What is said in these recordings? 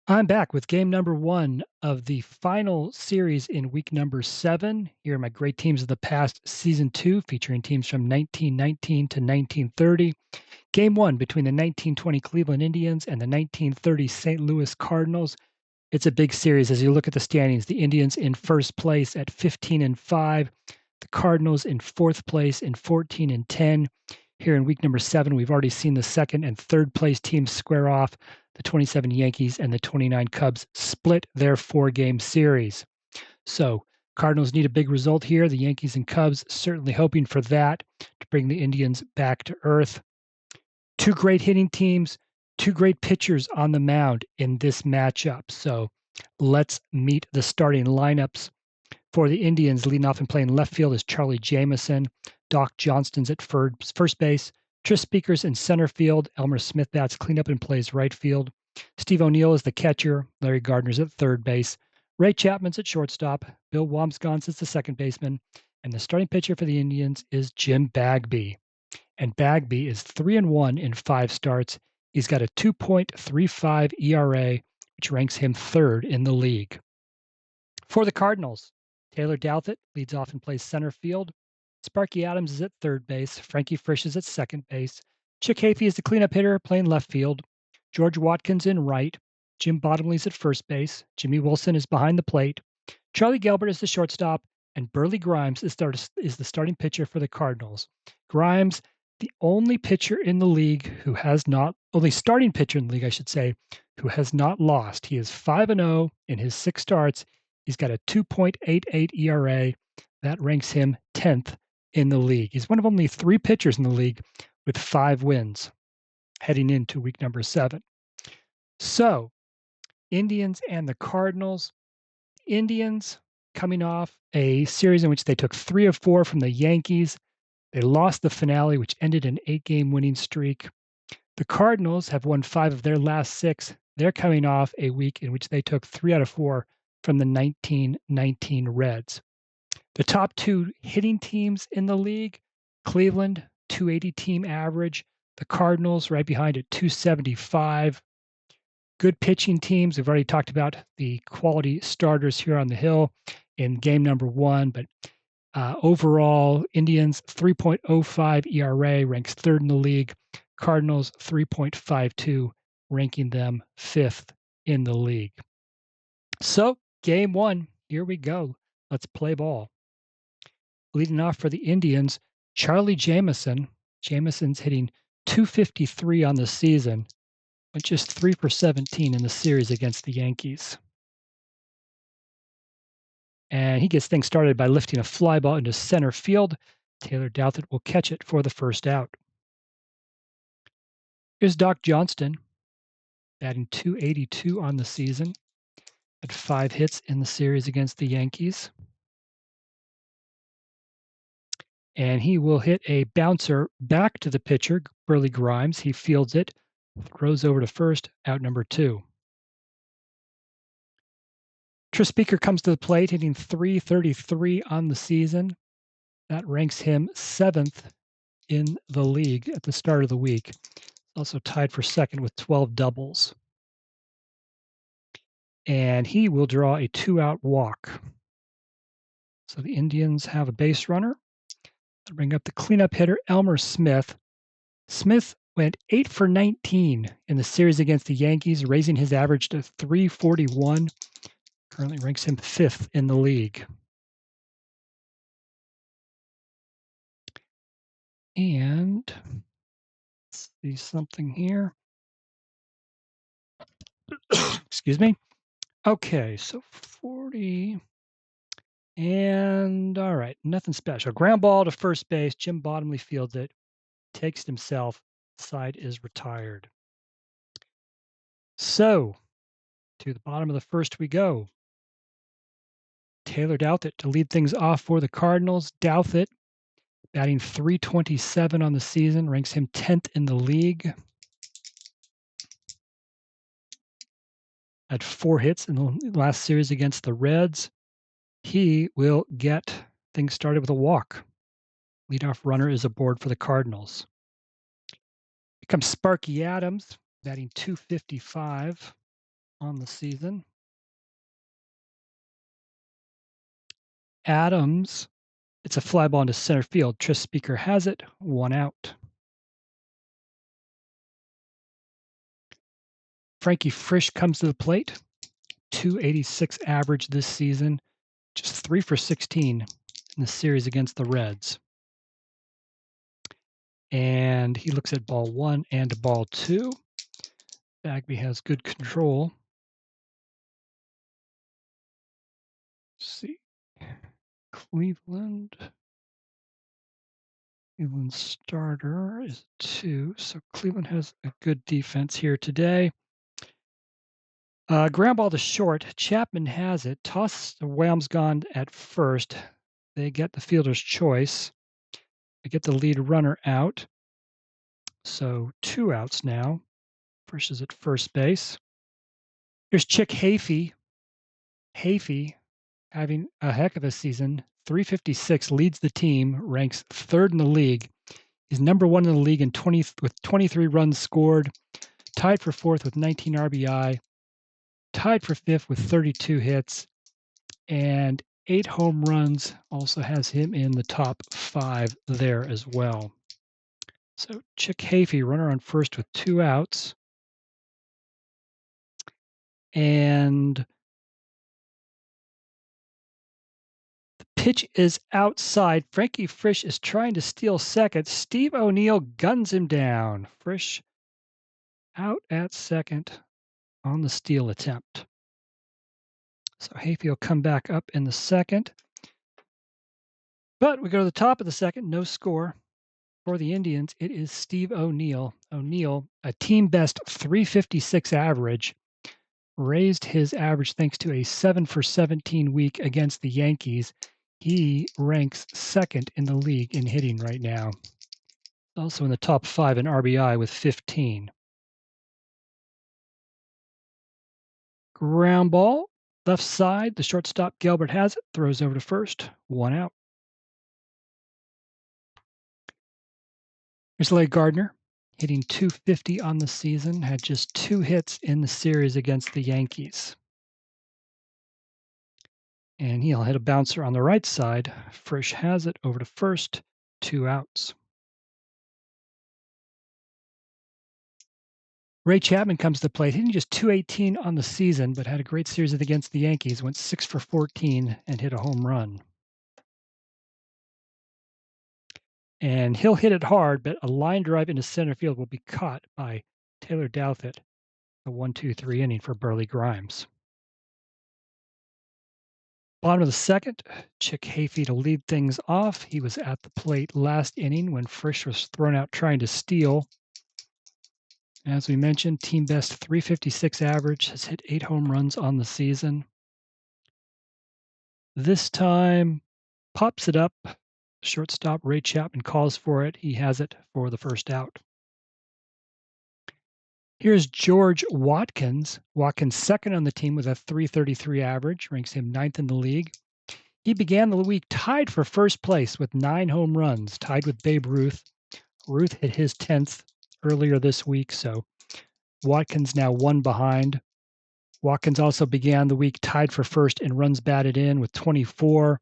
I'm back with game number 1 of the final series in week number 7. Here are my great teams of the past season 2, featuring teams from 1919 to 1930. Game 1 between the 1920 Cleveland Indians and the 1930 St. Louis Cardinals. It's a big series as you look at the standings. The Indians in first place at 15-5, the Cardinals in fourth place in 14-10. Here in week number 7, we've already seen the second and third place teams square off. The 27 Yankees and the 29 Cubs split their 4-game series. So, Cardinals need a big result here. The Yankees and Cubs certainly hoping for that to bring the Indians back to earth. Two great hitting teams, two great pitchers on the mound in this matchup. So, let's meet the starting lineups. For the Indians, leading off and playing left field is Charlie Jameson. Doc Johnston's at first base. Tris Speaker's in center field. Elmer Smith bats cleanup and plays right field. Steve O'Neill is the catcher. Larry Gardner's at third base. Ray Chapman's at shortstop. Bill Wambsgans is the second baseman. And the starting pitcher for the Indians is Jim Bagby. And Bagby is 3-1 in 5 starts. He's got a 2.35 ERA, which ranks him third in the league. For the Cardinals, Taylor Douthit leads off and plays center field. Sparky Adams is at third base. Frankie Frisch is at second base. Chick Hafey is the cleanup hitter playing left field. George Watkins in right. Jim Bottomley's at first base. Jimmy Wilson is behind the plate. Charlie Gelbert is the shortstop. And Burleigh Grimes is the starting pitcher for the Cardinals. Grimes, the only pitcher in the league who has not, only starting pitcher in the league, I should say, who has not lost. He is 5-0 in his 6 starts. He's got a 2.88 ERA. That ranks him 10th in the league. He's one of only 3 pitchers in the league with 5 wins heading into week number 7. So, Indians and the Cardinals. Indians coming off a series in which they took 3 of 4 from the Yankees. They lost the finale, which ended an 8-game winning streak. The Cardinals have won 5 of their last 6. They're coming off a week in which they took 3 out of 4 from the 1919 Reds. The top 2 hitting teams in the league, Cleveland, 280 team average. The Cardinals right behind at 275. Good pitching teams. We've already talked about the quality starters here on the Hill in game number 1, but overall, Indians 3.05 ERA ranks third in the league. Cardinals 3.52, ranking them 5th in the league. So, game 1, here we go. Let's play ball. Leading off for the Indians, Charlie Jameson. Jameson's hitting .253 on the season, but just 3 for 17 in the series against the Yankees. And he gets things started by lifting a fly ball into center field. Taylor Douthit will catch it for the first out. Here's Doc Johnston, batting .282 on the season, had 5 hits in the series against the Yankees. And he will hit a bouncer back to the pitcher, Burleigh Grimes. He fields it, throws over to first, out number 2. Tris Speaker comes to the plate, hitting .333 on the season. That ranks him 7th in the league at the start of the week. Also tied for second with 12 doubles. And he will draw a 2-out walk. So the Indians have a base runner. They'll bring up the cleanup hitter, Elmer Smith. Smith went 8 for 19 in the series against the Yankees, raising his average to .341. Currently ranks him 5th in the league. And let's see something here. Excuse me. Okay, so 40. And all right, nothing special. Ground ball to first base. Jim Bottomley fields it, takes it himself. Side is retired. So, to the bottom of the first we go. Taylor Douthit to lead things off for the Cardinals. Douthit, batting .327 on the season, ranks him 10th in the league. Had 4 hits in the last series against the Reds. He will get things started with a walk. Leadoff runner is aboard for the Cardinals. Here comes Sparky Adams, batting .255. on the season. Adams, it's a fly ball into center field. Tris Speaker has it, 1 out. Frankie Frisch comes to the plate, 286 average this season, just 3 for 16 in the series against the Reds. And he looks at ball 1 and ball 2. Bagby has good control. Let's see. Cleveland starter is 2, so Cleveland has a good defense here today. Ground ball to short. Chapman has it. Toss to Whamsgone at first. They get the fielder's choice. They get the lead runner out. So 2 outs now. Frisch is at first base. Here's Chick Hafey. Hafey having a heck of a season. 356 leads the team, ranks 3rd in the league. He's number 1 in the league with 23 runs scored, tied for 4th with 19 RBI, tied for 5th with 32 hits, and 8 home runs. Also has him in the top 5 there as well. So Chick Hafey, runner on first with 2 outs. And the pitch is outside. Frankie Frisch is trying to steal second. Steve O'Neill guns him down. Frisch out at second on the steal attempt. So Hafey will come back up in the second. But we go to the top of the second, no score. For the Indians, it is Steve O'Neill. O'Neill, a team best 356 average, raised his average thanks to a 7 for 17 week against the Yankees. He ranks 2nd in the league in hitting right now. Also in the top 5 in RBI with 15. Ground ball, left side. The shortstop, Gilbert, has it. Throws over to first. 1 out. Here's Leigh Gardner, hitting .250 on the season. Had just 2 hits in the series against the Yankees. And he'll hit a bouncer on the right side. Frisch has it over to first. 2 outs. Ray Chapman comes to the plate, hitting just .218 on the season, but had a great series against the Yankees. Went 6 for 14 and hit a home run. And he'll hit it hard, but a line drive into center field will be caught by Taylor Douthit. A 1-2-3 inning for Burleigh Grimes. Bottom of the second, Chick Hafey to lead things off. He was at the plate last inning when Frisch was thrown out trying to steal. As we mentioned, team best 356 average, has hit 8 home runs on the season. This time, pops it up. Shortstop Ray Chapman calls for it. He has it for the first out. Here's George Watkins. Watkins 2nd on the team with a 333 average, ranks him 9th in the league. He began the week tied for first place with 9 home runs, tied with Babe Ruth. Ruth hit his 10th earlier this week, so Watkins now 1 behind. Watkins also began the week tied for first in runs batted in with 24.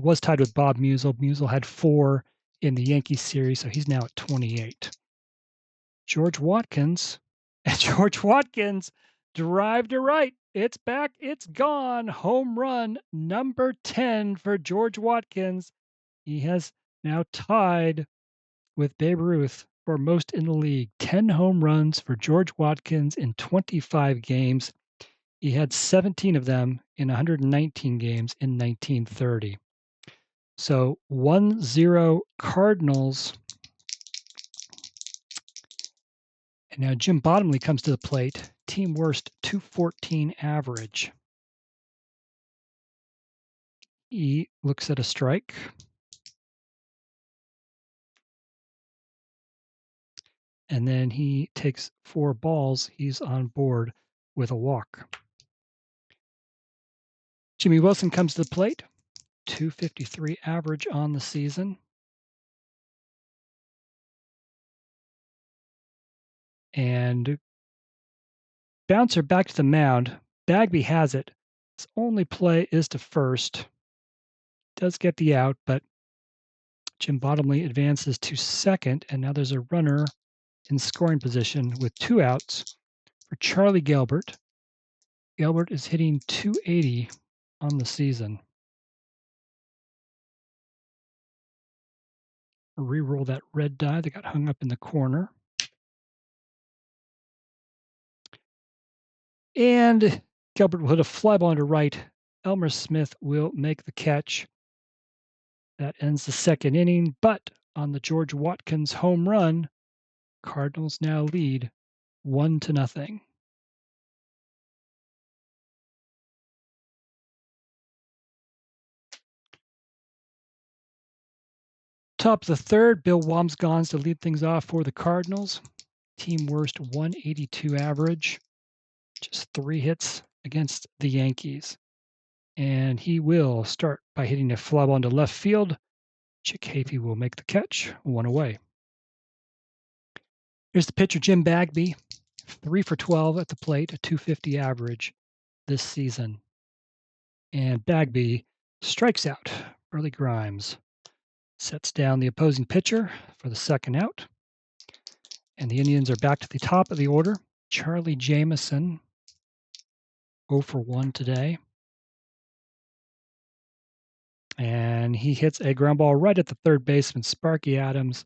Was tied with Bob Musial. Musial had 4 in the Yankees series, so he's now at 28. George Watkins drive to right. It's back. It's gone. Home run number 10 for George Watkins. He has now tied with Babe Ruth for most in the league. 10 home runs for George Watkins in 25 games. He had 17 of them in 119 games in 1930. So 1-0 Cardinals. And now Jim Bottomley comes to the plate. Team worst 214 average. He looks at a strike. And then he takes 4 balls. He's on board with a walk. Jimmy Wilson comes to the plate. 253 average on the season. And Bouncer back to the mound. Bagby has it. His only play is to first. Does get the out, but Jim Bottomley advances to second, and now there's a runner in scoring position with 2 outs for Charlie Gelbert. Gelbert is hitting .280 on the season. Reroll that red die that got hung up in the corner. And Gelbert will hit a fly ball to right. Elmer Smith will make the catch. That ends the second inning, but on the George Watkins home run, Cardinals now lead 1-0. Top of the third, Bill Wamsgans to lead things off for the Cardinals. Team worst 182 average, just 3 hits against the Yankees. And he will start by hitting a fly ball into left field. Chick Hafey will make the catch, 1 away. Here's the pitcher, Jim Bagby, 3 for 12 at the plate, a .250 average this season. And Bagby strikes out Burleigh Grimes. Sets down the opposing pitcher for the second out. And the Indians are back to the top of the order. Charlie Jamison, 0 for 1 today. And he hits a ground ball right at the third baseman, Sparky Adams,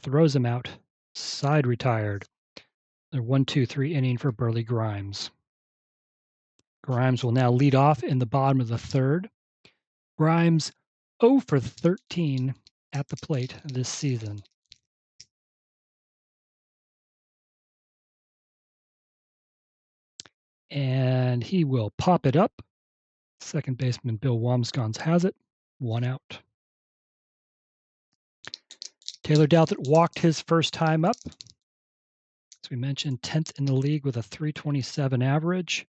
throws him out, side retired. The 1-2-3 inning for Burleigh Grimes. Grimes will now lead off in the bottom of the third. Grimes 0 for 13 at the plate this season. And he will pop it up. Second baseman Bill Wamsgans has it. 1 out. Taylor Douthit walked his first time up. As we mentioned, 10th in the league with a .327 average.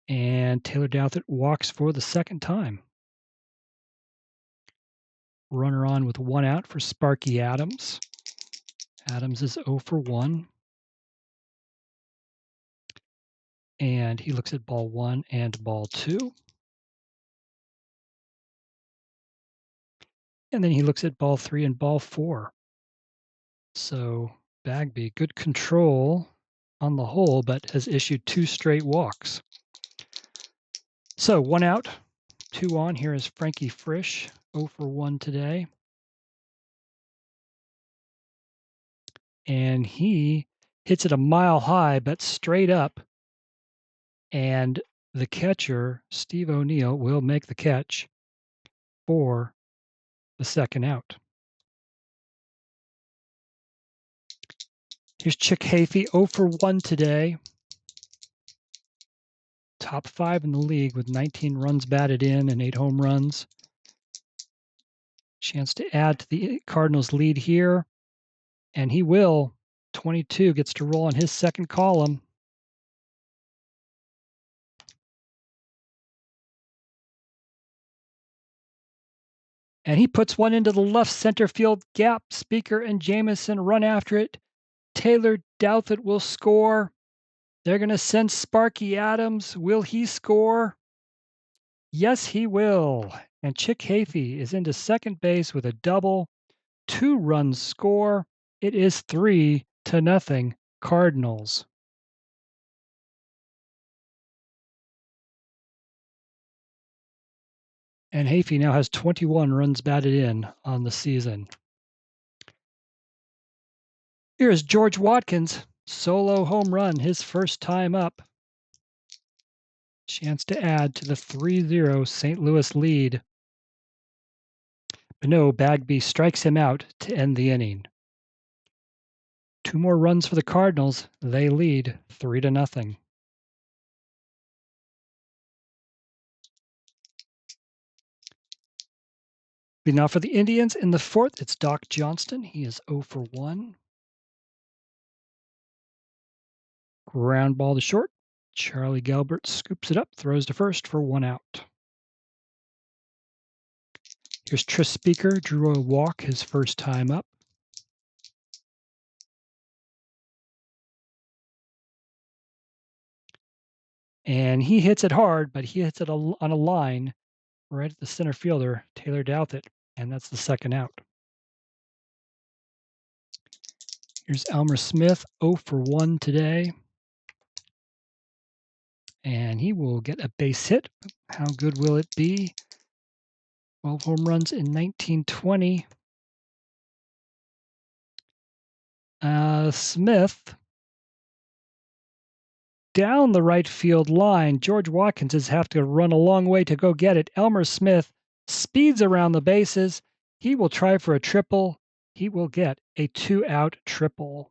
And Taylor Douthit walks for the second time. Runner on with 1 out for Sparky Adams. Adams is 0 for 1. And he looks at ball 1 and ball 2. And then he looks at ball 3 and ball 4. So Bagby, good control on the whole, but has issued 2 straight walks. So 1 out, 2 on. Here is Frankie Frisch, 0 for 1 today. And he hits it a mile high, but straight up. And the catcher, Steve O'Neill, will make the catch for the second out. Here's Chick Hafey, 0 for 1 today. Top 5 in the league with 19 runs batted in and 8 home runs. Chance to add to the Cardinals' lead here. And he will. 22 gets to roll on his second column. And he puts one into the left center field gap. Speaker and Jamison run after it. Taylor Douthit will score. They're going to send Sparky Adams. Will he score? Yes, he will. And Chick Hafey is into second base with a double. 2-run score. It is 3-0 Cardinals. And Hafey now has 21 runs batted in on the season. Here's George Watkins, solo home run, his first time up. Chance to add to the 3-0 St. Louis lead. But no, Bagby strikes him out to end the inning. 2 more runs for the Cardinals. They lead 3-0. Now for the Indians in the fourth, it's Doc Johnston. He is 0 for 1. Ground ball to short. Charlie Gelbert scoops it up, throws to first for 1 out. Here's Tris Speaker, drew a walk his first time up. And he hits it hard, but he hits it on a line right at the center fielder, Taylor Douthit, and that's the second out. Here's Elmer Smith, 0 for 1 today. And he will get a base hit. How good will it be? 12 home runs in 1920. Smith down the right field line. George Watkins has have to run a long way to go get it. Elmer Smith speeds around the bases. He will try for a triple. He will get a 2-out triple.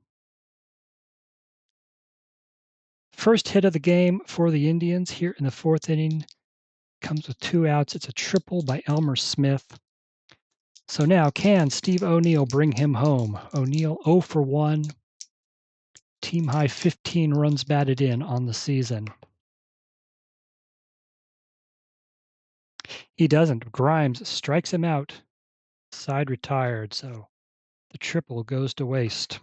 First hit of the game for the Indians here in the fourth inning. Comes with 2 outs. It's a triple by Elmer Smith. So now, can Steve O'Neill bring him home? O'Neill 0 for 1. Team high 15 runs batted in on the season. He doesn't. Grimes strikes him out. Side retired, so the triple goes to waste.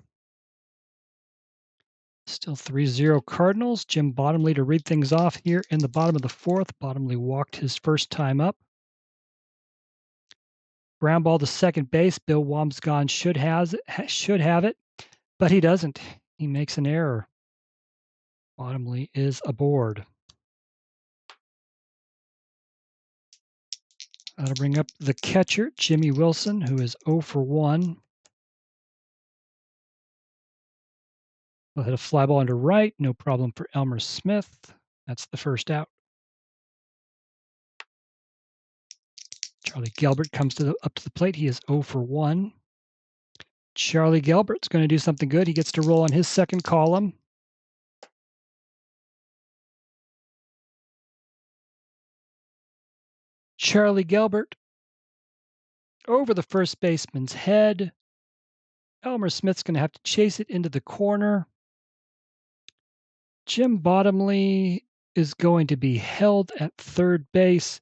Still 3-0 Cardinals. Jim Bottomley to read things off here in the bottom of the fourth. Bottomley walked his first time up. Ground ball to second base. Bill Wambsgans should have it, but he doesn't. He makes an error. Bottomley is aboard. That'll bring up the catcher, Jimmy Wilson, who is 0 for 1. He'll hit a fly ball into right. No problem for Elmer Smith. That's the first out. Charlie Gelbert comes up to the plate. He is 0 for 1. Charlie Gelbert's going to do something good. He gets to roll on his second column. Charlie Gelbert over the first baseman's head. Elmer Smith's going to have to chase it into the corner. Jim Bottomley is going to be held at third base.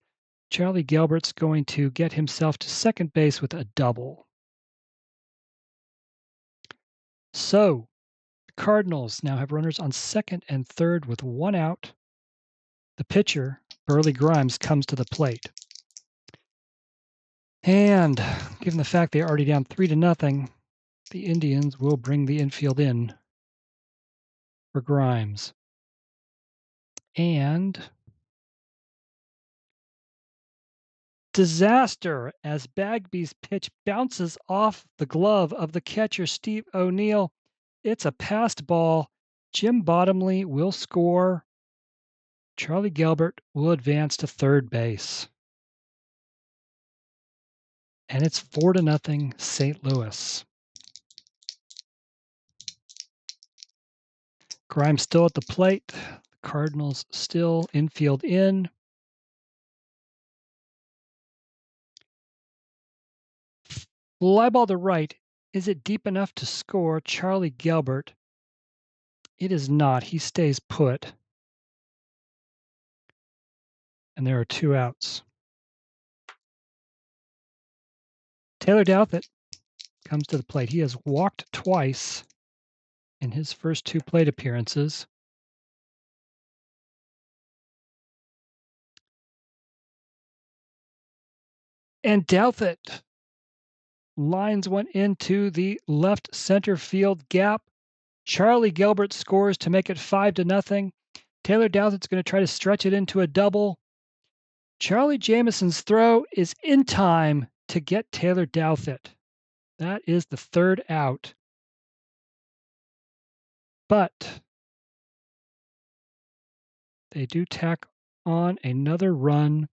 Charlie Gelbert's going to get himself to second base with a double. So, the Cardinals now have runners on second and third with 1 out. The pitcher, Burleigh Grimes, comes to the plate. And given the fact they're already down 3-0, the Indians will bring the infield in for Grimes. And disaster as Bagby's pitch bounces off the glove of the catcher, Steve O'Neill. It's a passed ball. Jim Bottomley will score. Charlie Gelbert will advance to third base. And it's 4-0 St. Louis. Grimes still at the plate. The Cardinals still infield in. Fly ball to right. Is it deep enough to score Charlie Gelbert? It is not. He stays put. And there are 2 outs. Taylor Douthit comes to the plate. He has walked twice in his first 2 plate appearances. And Douthit lines one into the left center field gap. Charlie Gelbert scores to make it 5-0. Taylor Douthit's going to try to stretch it into a double. Charlie Jamison's throw is in time to get Taylor Douthit. That is the 3rd out. But they do tack on another run,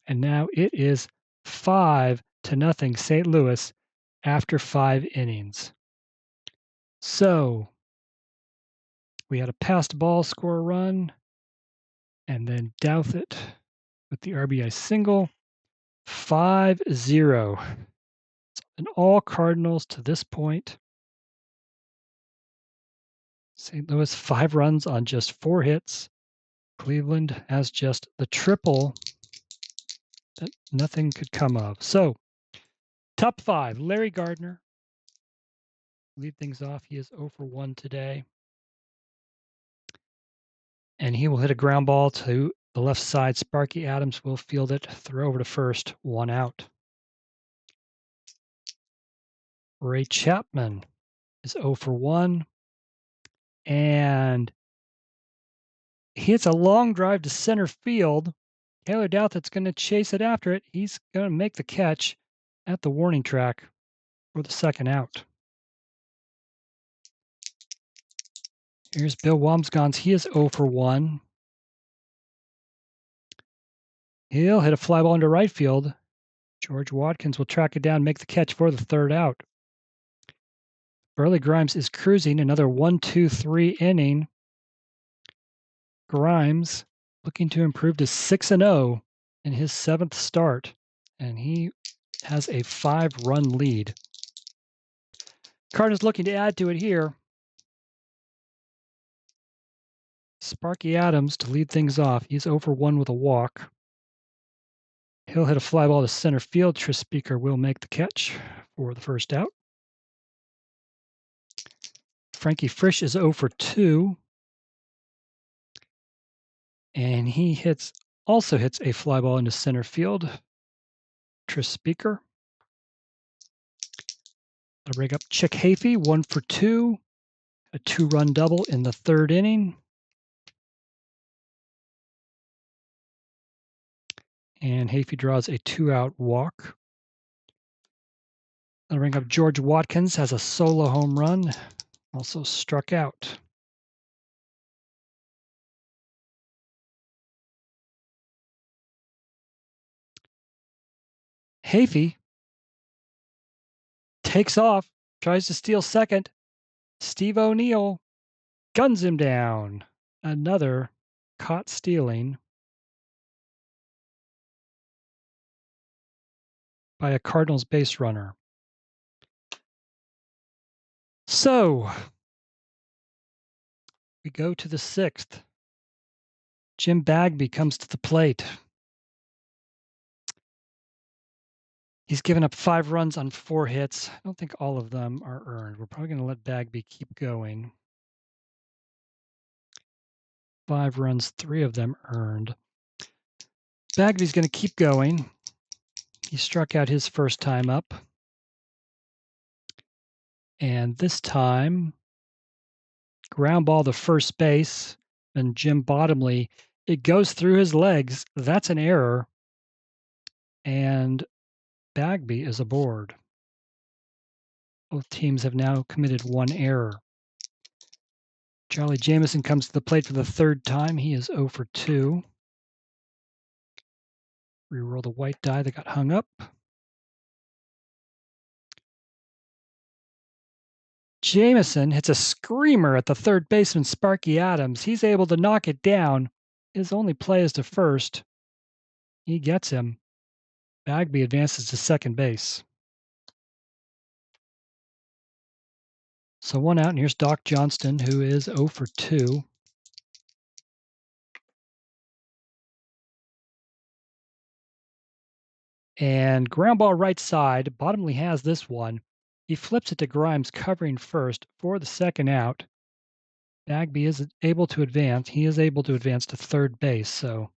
and now it is 5-0 St. Louis after 5 innings. So we had a passed ball score a run, and then Douthit with the RBI single. 5-0. And all Cardinals to this point. St. Louis 5 runs on just 4 hits. Cleveland has just the triple that nothing could come of. So, top 5, Larry Gardner. Lead things off. He is 0 for 1 today. And he will hit a ground ball to the left side. Sparky Adams will field it, throw over to first, 1 out. Ray Chapman is 0 for 1. And he hits a long drive to center field. Taylor Douthat's going to chase it after it. He's going to make the catch at the warning track for the 2nd out. Here's Bill Wamsgans. He is 0 for 1. He'll hit a fly ball into right field. George Watkins will track it down, make the catch for the 3rd out. Burleigh Grimes is cruising, another 1-2-3 inning. Grimes looking to improve to 6-0 in his 7th start, and he has a 5-run lead. Cardinals looking to add to it here. Sparky Adams to lead things off. He's 0 for 1 with a walk. He'll hit a fly ball to center field. Tris Speaker will make the catch for the 1st out. Frankie Frisch is 0 for 2. And he also hits a fly ball into center field. Tris Speaker. That'll bring up Chick Hafey, 1 for 2. A 2-run double in the 3rd inning. And Hafey draws a 2-out walk. That'll bring up George Watkins, has a solo home run, also struck out. Hafey takes off, tries to steal second. Steve O'Neill guns him down. Another caught stealing by a Cardinals base runner. So we go to the 6th. Jim Bagby comes to the plate. He's given up 5 runs on 4 hits. I don't think all of them are earned. We're probably going to let Bagby keep going. 5 runs, 3 of them earned. Bagby's going to keep going. He struck out his first time up. And this time, ground ball to first base, and Jim Bottomley, it goes through his legs. That's an error. And Bagby is aboard. Both teams have now committed 1 error. Charlie Jamison comes to the plate for the 3rd time. He is 0 for 2. Reroll the white die that got hung up. Jamison hits a screamer at the 3rd baseman, Sparky Adams. He's able to knock it down. His only play is to first. He gets him. Bagby advances to 2nd base. So 1 out, and here's Doc Johnston, who is 0 for 2. And ground ball right side. Bottomley has this one. He flips it to Grimes, covering first for the 2nd out. Bagby is able to advance. He is able to advance to 3rd base. So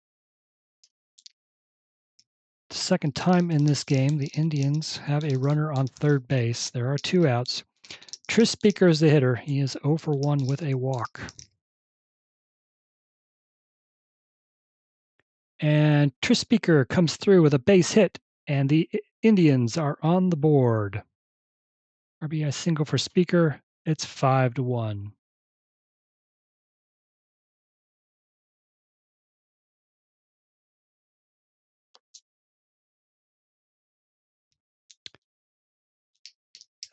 the 2nd time in this game, the Indians have a runner on 3rd base. There are 2 outs. Tris Speaker is the hitter. He is 0 for 1 with a walk. And Tris Speaker comes through with a base hit, and the Indians are on the board. RBI single for Speaker. It's 5-1.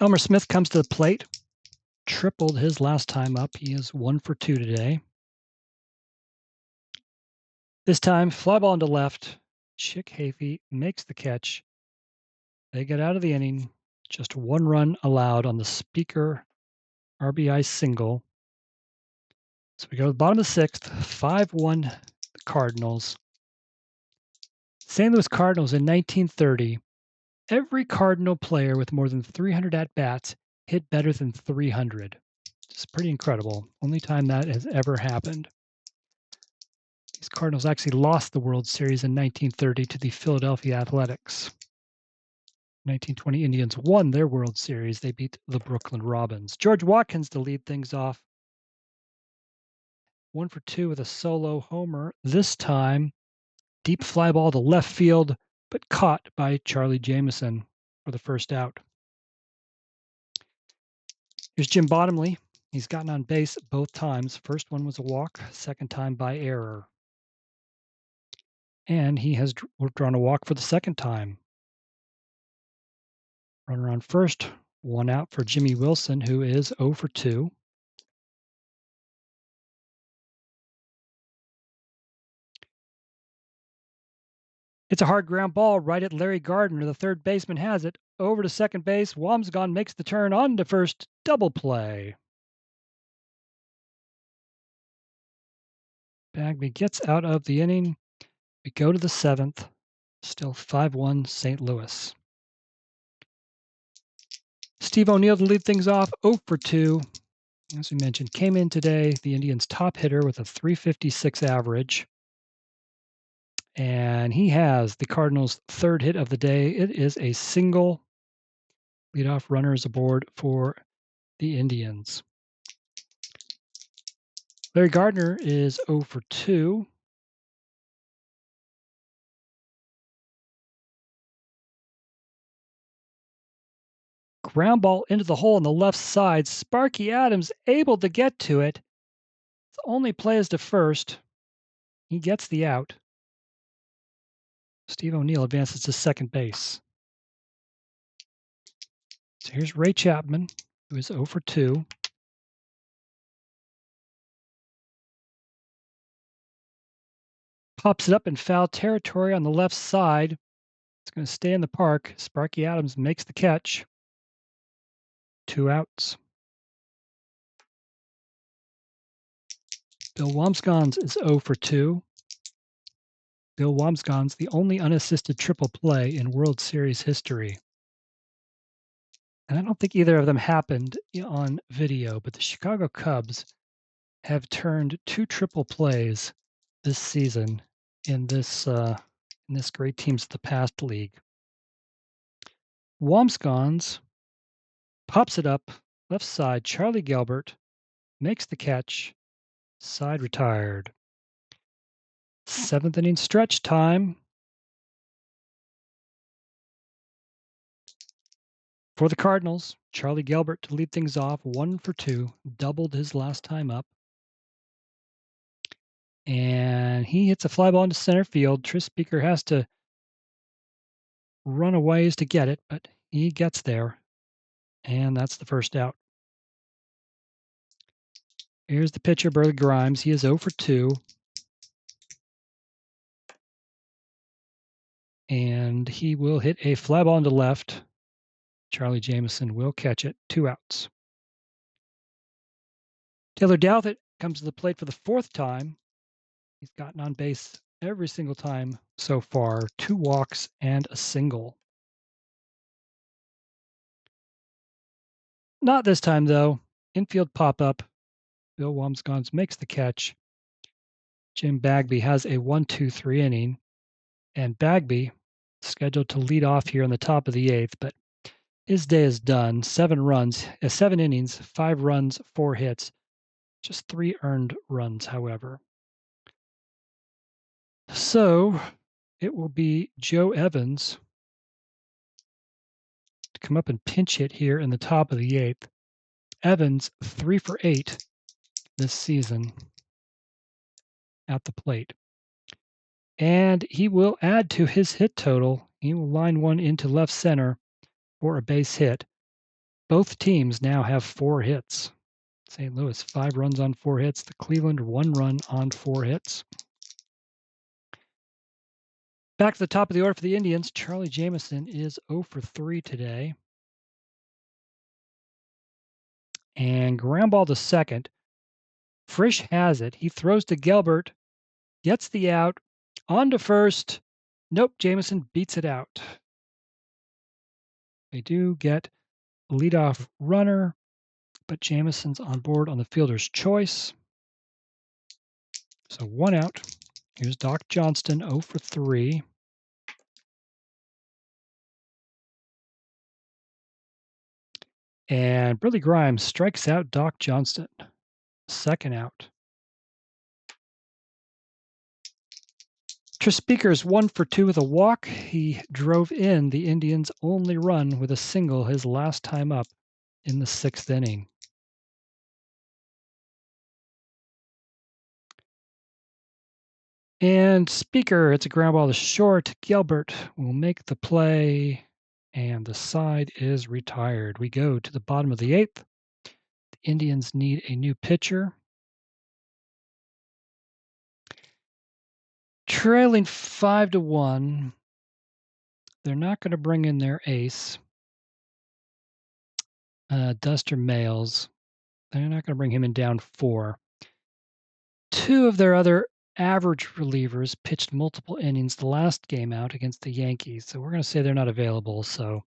Elmer Smith comes to the plate. Tripled his last time up. He is 1 for 2 today. This time, fly ball into left. Chick Hafey makes the catch. They get out of the inning. Just 1 run allowed on the Speaker RBI single. So we go to the bottom of the 6th, 5-1 Cardinals. St. Louis Cardinals in 1930. Every Cardinal player with more than 300 at-bats hit better than 300. It's pretty incredible. Only time that has ever happened. These Cardinals actually lost the World Series in 1930 to the Philadelphia Athletics. 1920 Indians won their World Series. They beat the Brooklyn Robins. George Watkins to lead things off. 1 for 2 with a solo homer. This time, deep fly ball to left field, but caught by Charlie Jameson for the first out. Here's Jim Bottomley. He's gotten on base both times. First one was a walk, second time by error. And he has drawn a walk for the second time. Runner on first, 1 out for Jimmy Wilson, who is 0 for 2. It's a hard ground ball right at Larry Gardner. The third baseman has it. Over to second base. Wamsgone makes the turn on to first. Double play. Bagby gets out of the inning. We go to the 7th. Still 5-1 St. Louis. Steve O'Neill to lead things off, 0 for 2. As we mentioned, came in today, the Indians' top hitter with a .356 average. And he has the Cardinals' third hit of the day. It is a single. Leadoff runner is aboard for the Indians. Larry Gardner is 0 for 2. Ground ball into the hole on the left side. Sparky Adams able to get to it. His only play is to first. He gets the out. Steve O'Neill advances to second base. So here's Ray Chapman, who is 0 for 2. Pops it up in foul territory on the left side. It's going to stay in the park. Sparky Adams makes the catch. 2 outs. Bill Wamsgons is 0 for 2. Bill Wamsgons, the only unassisted triple play in World Series history. And I don't think either of them happened on video, but the Chicago Cubs have turned 2 triple plays this season in this Great Teams of the Past league. Wamsgons pops it up left side. Charlie Gilbert makes the catch. Side retired. 7th inning stretch time. For the Cardinals, Charlie Gilbert to lead things off, 1 for 2, doubled his last time up. And he hits a fly ball into center field. Tris Speaker has to run a ways to get it, but he gets there. And that's the first out. Here's the pitcher, Burleigh Grimes. He is 0 for 2. And he will hit a fly ball into left. Charlie Jameson will catch it. 2 outs. Taylor Douthit comes to the plate for the 4th time. He's gotten on base every single time so far. 2 walks and a single. Not this time, though. Infield pop-up. Bill Wamsgons makes the catch. Jim Bagby has a 1-2-3 inning. And Bagby scheduled to lead off here in the top of the 8th, but his day is done. 7 innings, 5 runs, 4 hits. Just 3 earned runs, however. So it will be Joe Evans to come up and pinch hit here in the top of the 8th. Evans, 3 for 8 this season at the plate. And he will add to his hit total. He will line one into left center for a base hit. Both teams now have 4 hits. St. Louis, 5 runs on 4 hits. The Cleveland, 1 run on 4 hits. Back to the top of the order for the Indians, Charlie Jameson is 0 for 3 today. And ground ball to second. Frisch has it. He throws to Gelbert, gets the out, on to first. Nope, Jameson beats it out. They do get a leadoff runner, but Jameson's on board on the fielder's choice. So 1 out Here's Doc Johnston, 0 for 3. And Burleigh Grimes strikes out Doc Johnston. Second out. Speaker's 1 for 2 with a walk. He drove in the Indians' only run with a single his last time up in the 6th inning. And Speaker, it's a ground ball to short. Gilbert will make the play, and the side is retired. We go to the bottom of the 8th. The Indians need a new pitcher. Trailing 5-1. They're not going to bring in their ace, Duster Males. They're not going to bring him in down 4. 2 of their other average relievers pitched multiple innings the last game out against the Yankees, so we're going to say they're not available. So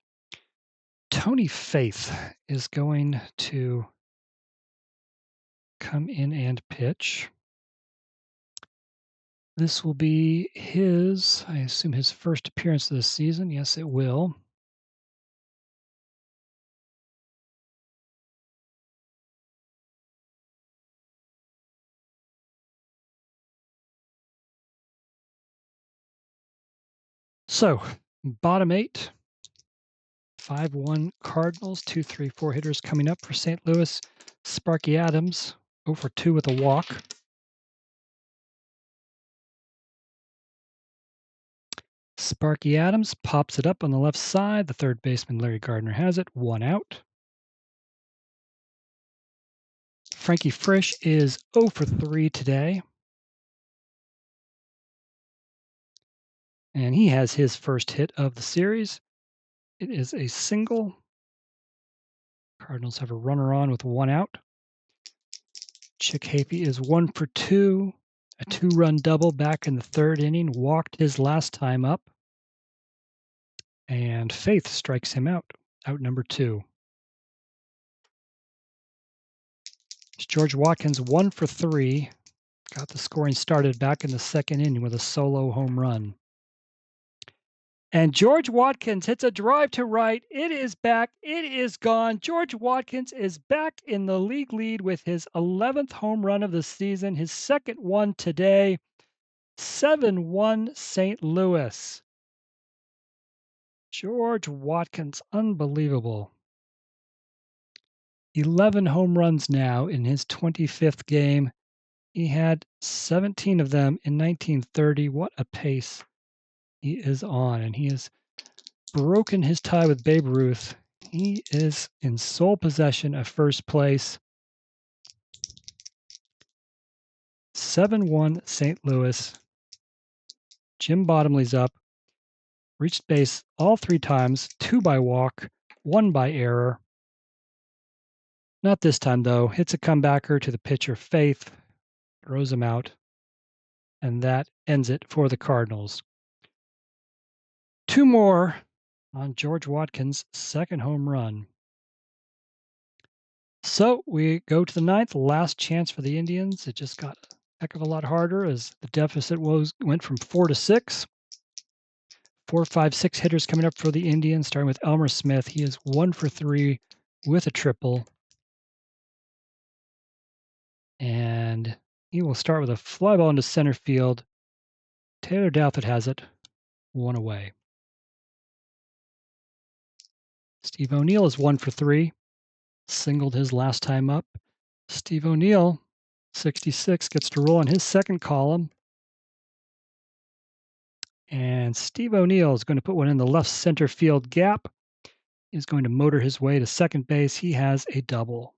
Tony Faith is going to come in and pitch. This will be I assume his first appearance of the season. Yes, it will. So, bottom 8, 5-1 Cardinals, 2-3-4 hitters coming up for St. Louis. Sparky Adams, 0 for 2 with a walk. Sparky Adams pops it up on the left side. The third baseman, Larry Gardner, has it. 1 out. Frankie Frisch is 0 for 3 today. And he has his first hit of the series. It is a single. Cardinals have a runner on with 1 out. Chick Hafey is 1 for 2. A 2-run double back in the 3rd inning. Walked his last time up. And Faith strikes him out number 2. George Watkins 1 for 3. Got the scoring started back in the 2nd inning with a solo home run. And George Watkins hits a drive to right. It is back. It is gone. George Watkins is back in the league lead with his 11th home run of the season, his second one today. 7-1 St. Louis. George Watkins, unbelievable. 11 home runs now in his 25th game. He had 17 of them in 1930. What a pace he is on, and he has broken his tie with Babe Ruth. He is in sole possession of first place. 7-1 St. Louis. Jim Bottomley's up. Reached base all 3 times, 2 by walk, 1 by error. Not this time, though. Hits a comebacker to the pitcher, Faith. Throws him out. And that ends it for the Cardinals. 2 more on George Watkins' second home run. So we go to the 9th, last chance for the Indians. It just got a heck of a lot harder as the deficit went from 4 to 6. 4, 5, 6 hitters coming up for the Indians, starting with Elmer Smith. He is 1 for 3 with a triple. And he will start with a fly ball into center field. Taylor Douthit has it, 1 away. Steve O'Neill is 1 for 3. Singled his last time up. Steve O'Neill, 66, gets to roll on his second column. And Steve O'Neill is going to put one in the left center field gap. He's going to motor his way to second base. He has a double.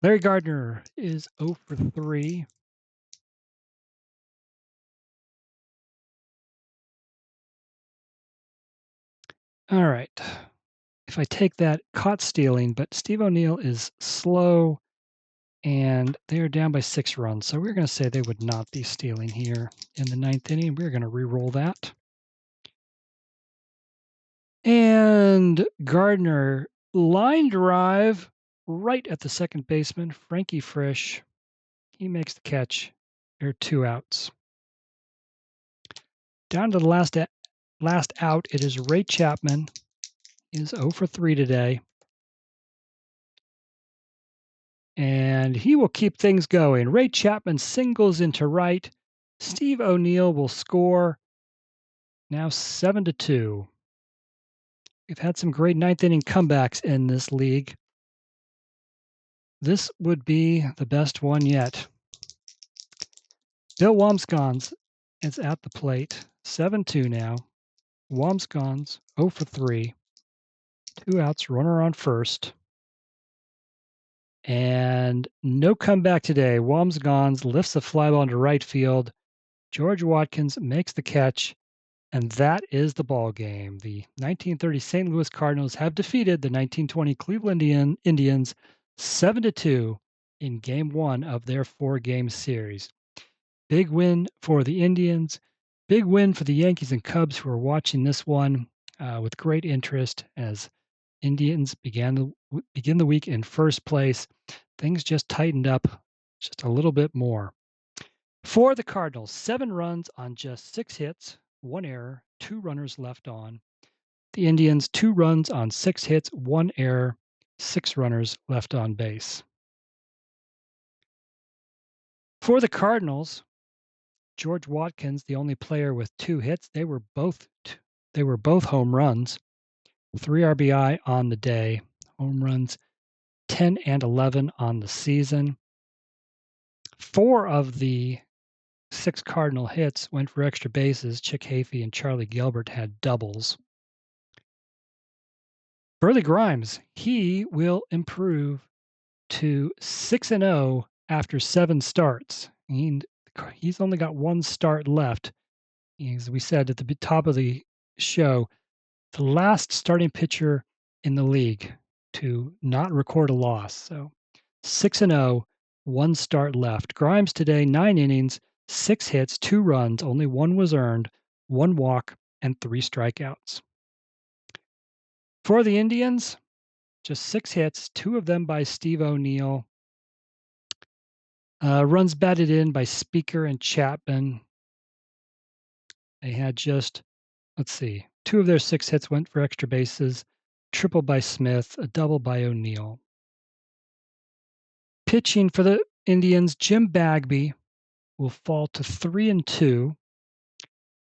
Larry Gardner is 0 for 3. All right. If I take that, caught stealing, but Steve O'Neill is slow, and they are down by 6 runs. So we're going to say they would not be stealing here in the 9th inning. We're going to re-roll that. And Gardner, line drive right at the second baseman, Frankie Frisch. He makes the catch. There are 2 outs. Down to the last out, it is Ray Chapman. He is 0 for 3 today. And he will keep things going. Ray Chapman singles into right. Steve O'Neill will score. Now 7-2. We've had some great ninth inning comebacks in this league. This would be the best one yet. Bill Wamsgons is at the plate. 7-2 now. Wamsgons 0 for 3. 2 outs, runner on first. And no comeback today. Wamsgons lifts the fly ball into right field. George Watkins makes the catch, and that is the ball game. The 1930 St. Louis Cardinals have defeated the 1920 Cleveland Indians 7-2 in Game 1 of their 4-game series. Big win for the Indians. Big win for the Yankees and Cubs, who are watching this one with great interest as Indians begin the week in first place. Things just tightened up just a little bit more. For the Cardinals, 7 runs on just 6 hits, 1 error, 2 runners left on. The Indians, 2 runs on 6 hits, 1 error, 6 runners left on base. For the Cardinals, George Watkins, the only player with 2 hits, they were both home runs. 3 RBI on the day. Home runs 10 and 11 on the season. 4 of the 6 Cardinal hits went for extra bases. Chick Hafey and Charlie Gilbert had doubles. Burleigh Grimes, he will improve to 6-0 after 7 starts. He's only got 1 start left. As we said at the top of the show, the last starting pitcher in the league to not record a loss. So 6-0, 1 start left. Grimes today, 9 innings, 6 hits, 2 runs, only 1 was earned, 1 walk, and 3 strikeouts. For the Indians, just 6 hits, 2 of them by Steve O'Neill. Runs batted in by Speaker and Chapman. They had just, 2 of their 6 hits went for extra bases, triple by Smith, a double by O'Neill. Pitching for the Indians, Jim Bagby will fall to 3-2.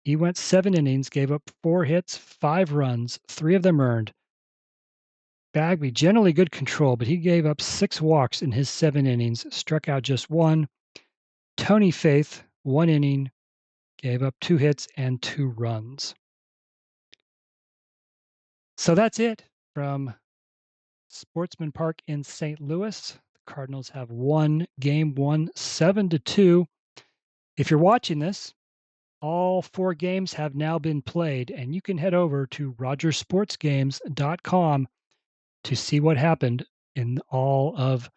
He went 7 innings, gave up 4 hits, 5 runs, 3 of them earned. Bagby, generally good control, but he gave up 6 walks in his 7 innings, struck out just 1. Tony Faith, 1 inning, gave up 2 hits and 2 runs. So that's it from Sportsman Park in St. Louis. The Cardinals have won Game 1, 7-2. If you're watching this, all 4 games have now been played, and you can head over to rogersportsgames.com to see what happened in all of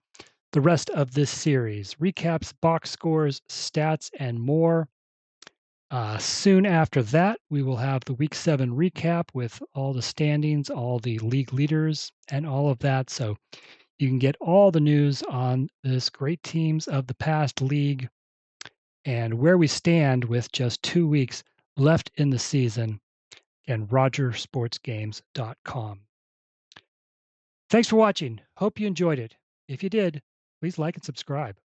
the rest of this series. Recaps, box scores, stats, and more. Soon after that, we will have the Week 7 recap with all the standings, all the league leaders, and all of that. So you can get all the news on this great teams of the past league and where we stand with just 2 weeks left in the season. And rogersportsgames.com. Thanks for watching. Hope you enjoyed it. If you did, please like and subscribe.